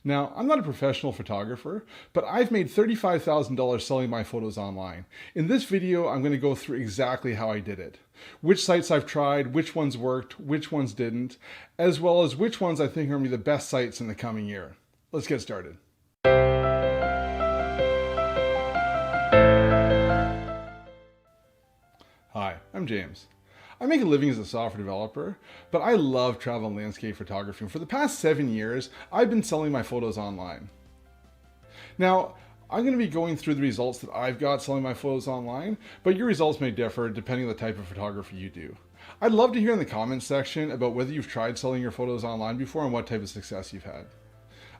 Now, I'm not a professional photographer, but I've made $35,000 selling my photos online. In this video, I'm going to go through exactly how I did it. Which sites I've tried, which ones worked, which ones didn't, as well as which ones I think are going to be the best sites in the coming year. Let's get started. Hi, I'm James. I make a living as a software developer, but I love travel and landscape photography. For the past 7 years, I've been selling my photos online. Now, I'm going to be going through the results that I've got selling my photos online, but your results may differ depending on the type of photography you do. I'd love to hear in the comments section about whether you've tried selling your photos online before and what type of success you've had.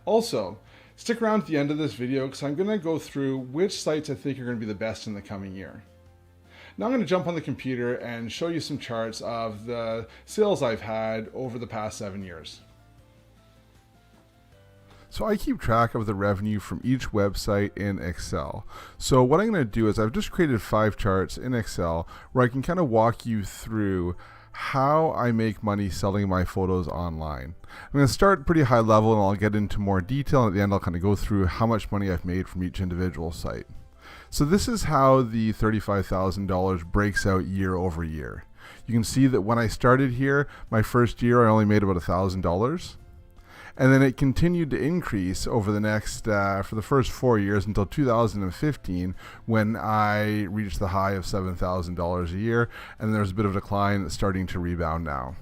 Also, stick around at the end of this video because I'm going to go through which sites I think are going to be the best in the coming year. Now I'm going to jump on the computer and show you some charts of the sales I've had over the past 7 years. So I keep track of the revenue from each website in Excel. So what I'm going to do is I've just created 5 charts in Excel where I can kind of walk you through how I make money selling my photos online. I'm going to start pretty high level and I'll get into more detail, and at the end I'll kind of go through how much money I've made from each individual site. So this is how the $35,000 breaks out year over year. You can see that when I started here, my first year I only made about $1,000. And then it continued to increase over the next, for the first 4 years until 2015, when I reached the high of $7,000 a year. And there's a bit of a decline that's starting to rebound now.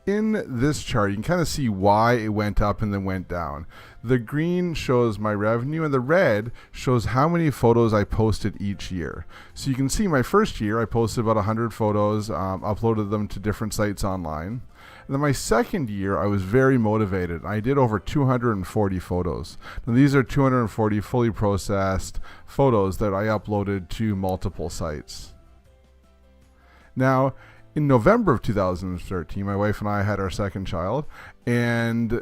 In this chart, you can kind of see why it went up and then went down. The green shows my revenue and the red shows how many photos I posted each year. So you can see my first year I posted about 100 photos, uploaded them to different sites online. And then my second year I was very motivated. I did over 240 photos. Now these are 240 fully processed photos that I uploaded to multiple sites. Now, in November of 2013, my wife and I had our second child, and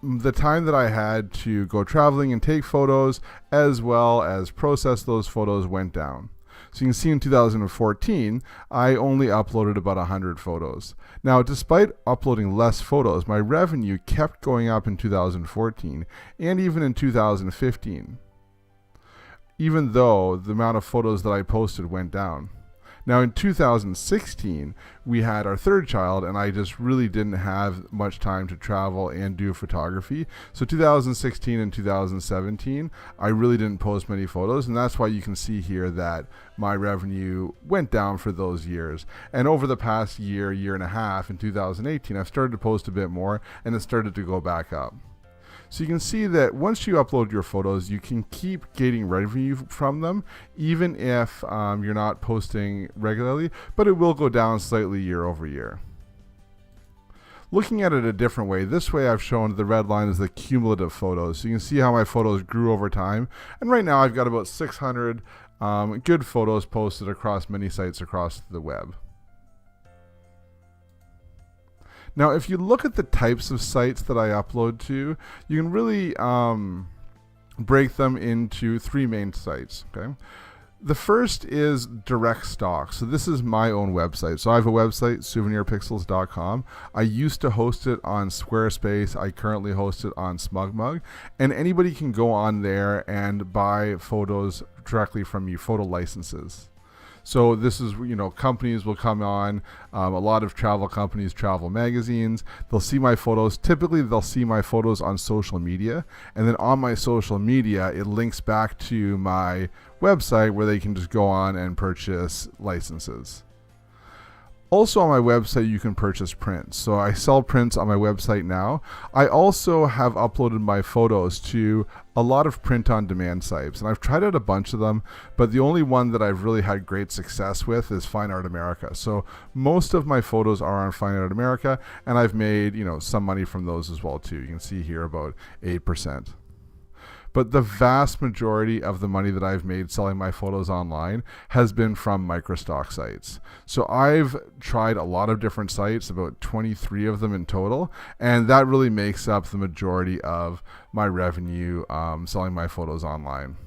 the time that I had to go traveling and take photos as well as process those photos went down. So you can see in 2014, I only uploaded about 100 photos. Now, despite uploading less photos, my revenue kept going up in 2014 and even in 2015, even though the amount of photos that I posted went down. Now in 2016, we had our third child, and I just really didn't have much time to travel and do photography. So 2016 and 2017, I really didn't post many photos, and that's why you can see here that my revenue went down for those years. And over the past year, year and a half, in 2018, I've started to post a bit more, and it started to go back up. So you can see that once you upload your photos, you can keep getting revenue from them, even if you're not posting regularly, but it will go down slightly year over year. Looking at it a different way, this way I've shown the red line is the cumulative photos. So you can see how my photos grew over time. And right now I've got about 600 good photos posted across many sites across the web. Now, if you look at the types of sites that I upload to, you can really break them into 3 main sites. Okay, the first is direct stock. So this is my own website. So I have a website, souvenirpixels.com. I used to host it on Squarespace. I currently host it on SmugMug, and anybody can go on there and buy photos directly from me, photo licenses. So this is, companies will come on, a lot of travel companies, travel magazines, they'll see my photos. Typically, they'll see my photos on social media, and then on my social media, it links back to my website where they can just go on and purchase licenses. Also on my website, you can purchase prints. So I sell prints on my website now. I also have uploaded my photos to a lot of print-on-demand sites, and I've tried out a bunch of them, but the only one that I've really had great success with is Fine Art America. So most of my photos are on Fine Art America, and I've made, some money from those as well too. You can see here about 8%. But the vast majority of the money that I've made selling my photos online has been from microstock sites. So I've tried a lot of different sites, about 23 of them in total, and that really makes up the majority of my revenue selling my photos online.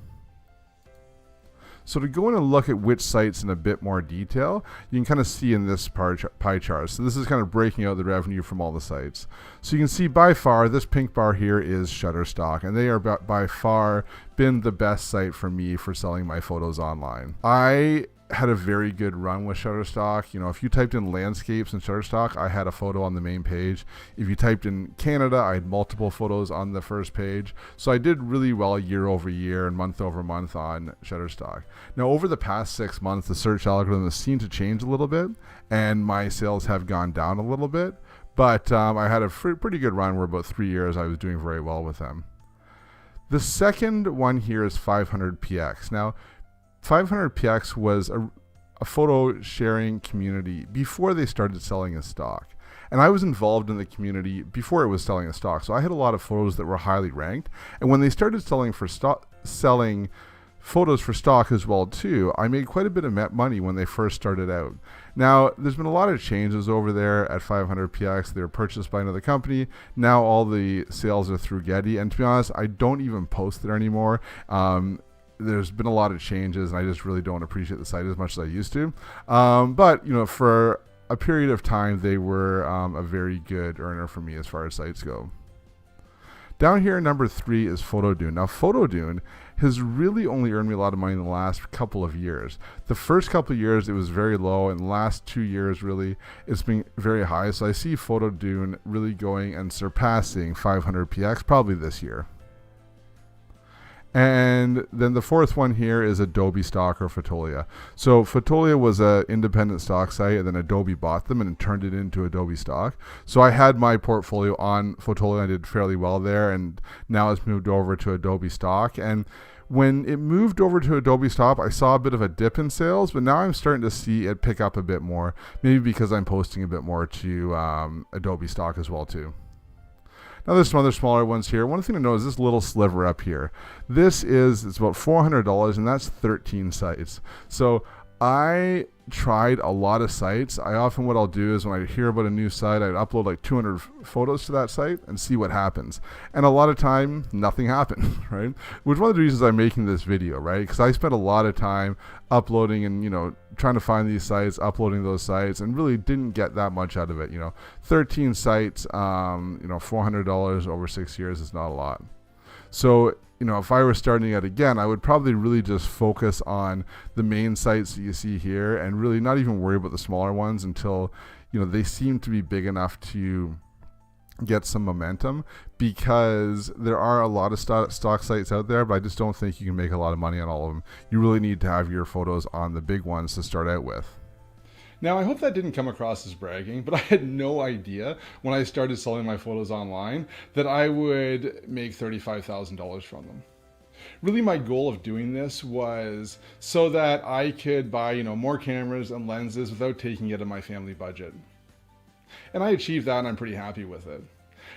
So to go in and look at which sites in a bit more detail, you can kind of see in this pie chart. So this is kind of breaking out the revenue from all the sites. So you can see by far, this pink bar here is Shutterstock, and they are by far been the best site for me for selling my photos online. I had a very good run with Shutterstock. You know, if you typed in landscapes in Shutterstock, I had a photo on the main page. If you typed in Canada, I had multiple photos on the first page. So I did really well year over year and month over month on Shutterstock. Now, over the past 6 months, the search algorithm has seemed to change a little bit, and my sales have gone down a little bit. But I had a pretty good run where about 3 years I was doing very well with them. The second one here is 500px. Now, 500px was a photo sharing community before they started selling as stock. And I was involved in the community before it was selling as stock. So I had a lot of photos that were highly ranked. And when they started selling photos for stock as well too, I made quite a bit of money when they first started out. Now, there's been a lot of changes over there at 500px. They were purchased by another company. Now all the sales are through Getty. And to be honest, I don't even post there anymore. There's been a lot of changes, and I just really don't appreciate the site as much as I used to. But, you know, for a period of time, they were a very good earner for me as far as sites go. Down here, number 3 is Photodune. Now, Photodune has really only earned me a lot of money in the last couple of years. The first couple of years, it was very low, and the last 2 years, really, it's been very high. So I see Photodune really going and surpassing 500px probably this year. And then the fourth one here is Adobe Stock or Fotolia. So Fotolia was an independent stock site, and then Adobe bought them and turned it into Adobe Stock. So I had my portfolio on Fotolia. I did fairly well there, and now it's moved over to Adobe Stock. And when it moved over to Adobe Stock, I saw a bit of a dip in sales, but now I'm starting to see it pick up a bit more, maybe because I'm posting a bit more to Adobe Stock as well too. Now there's some other smaller ones here. One thing to know is this little sliver up here. It's about $400, and that's 13 sites. So I tried a lot of sites. What I'll do is when I hear about a new site, I'd upload like 200 photos to that site and see what happens. And a lot of time, nothing happened, right? Which is one of the reasons I'm making this video, right? Because I spent a lot of time uploading and, you know, trying to find these sites, uploading those sites, and really didn't get that much out of it. You know, 13 sites, $400 over 6 years is not a lot. So, you know, if I were starting out again, I would probably really just focus on the main sites that you see here and really not even worry about the smaller ones until, you know, they seem to be big enough to get some momentum, because there are a lot of stock sites out there, but I just don't think you can make a lot of money on all of them. You really need to have your photos on the big ones to start out with. Now, I hope that didn't come across as bragging, but I had no idea when I started selling my photos online that I would make $35,000 from them. Really, my goal of doing this was so that I could buy, you know, more cameras and lenses without taking it out of my family budget. And I achieved that, and I'm pretty happy with it.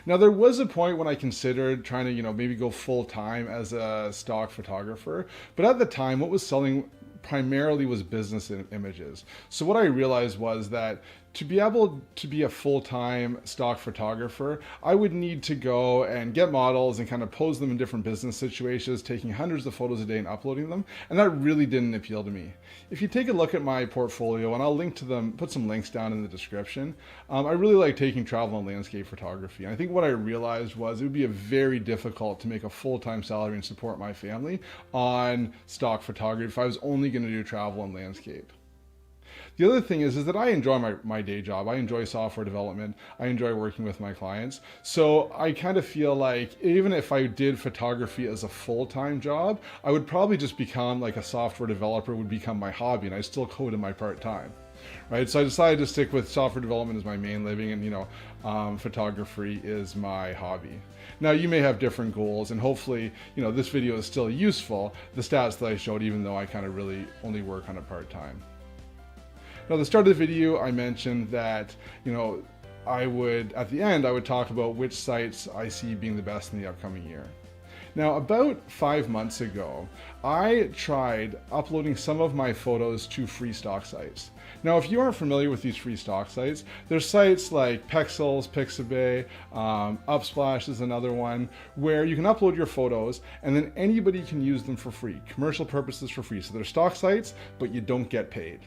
Now, there was a point when I considered trying to, you know, maybe go full time as a stock photographer, but at the time, what was selling primarily was business images. So what I realized was that to be able to be a full-time stock photographer, I would need to go and get models and kind of pose them in different business situations, taking hundreds of photos a day and uploading them. And that really didn't appeal to me. If you take a look at my portfolio, and I'll link to them, put some links down in the description, I really like taking travel and landscape photography. And I think what I realized was it would be very difficult to make a full-time salary and support my family on stock photography if I was only going to do travel and landscape. The other thing is that I enjoy my day job. I enjoy software development. I enjoy working with my clients. So I kind of feel like even if I did photography as a full-time job, I would probably just become like a software developer would become my hobby, and I still code in my part-time. Right? So I decided to stick with software development as my main living, and, you know, photography is my hobby. Now, you may have different goals, and hopefully, you know, this video is still useful, the stats that I showed, even though I kind of really only work on it part-time. Now, at the start of the video, I mentioned that, you know, at the end, I would talk about which sites I see being the best in the upcoming year. Now, about 5 months ago, I tried uploading some of my photos to free stock sites. Now, if you aren't familiar with these free stock sites, there's sites like Pexels, Pixabay, Upsplash is another one, where you can upload your photos and then anybody can use them for free, commercial purposes for free. So they're stock sites, but you don't get paid.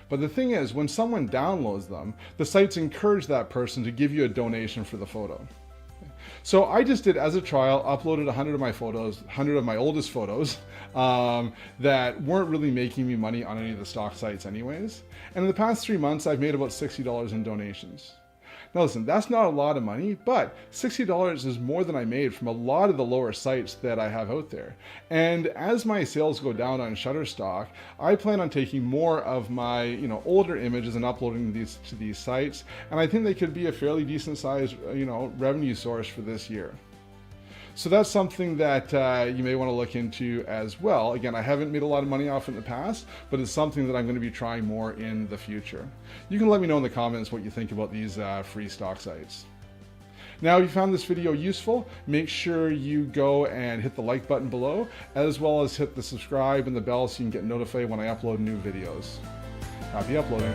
But the thing is, when someone downloads them, the sites encourage that person to give you a donation for the photo. So I just did, as a trial, uploaded 100 of my photos, 100 of my oldest photos that weren't really making me money on any of the stock sites anyways. And in the past 3 months, I've made about $60 in donations. Now listen, that's not a lot of money, but $60 is more than I made from a lot of the lower sites that I have out there. And as my sales go down on Shutterstock, I plan on taking more of my older images and uploading these to these sites. And I think they could be a fairly decent sized revenue source for this year. So that's something that you may want to look into as well. Again, I haven't made a lot of money off it in the past, but it's something that I'm going to be trying more in the future. You can let me know in the comments what you think about these free stock sites. Now, if you found this video useful, make sure you go and hit the like button below, as well as hit the subscribe and the bell so you can get notified when I upload new videos. Happy uploading.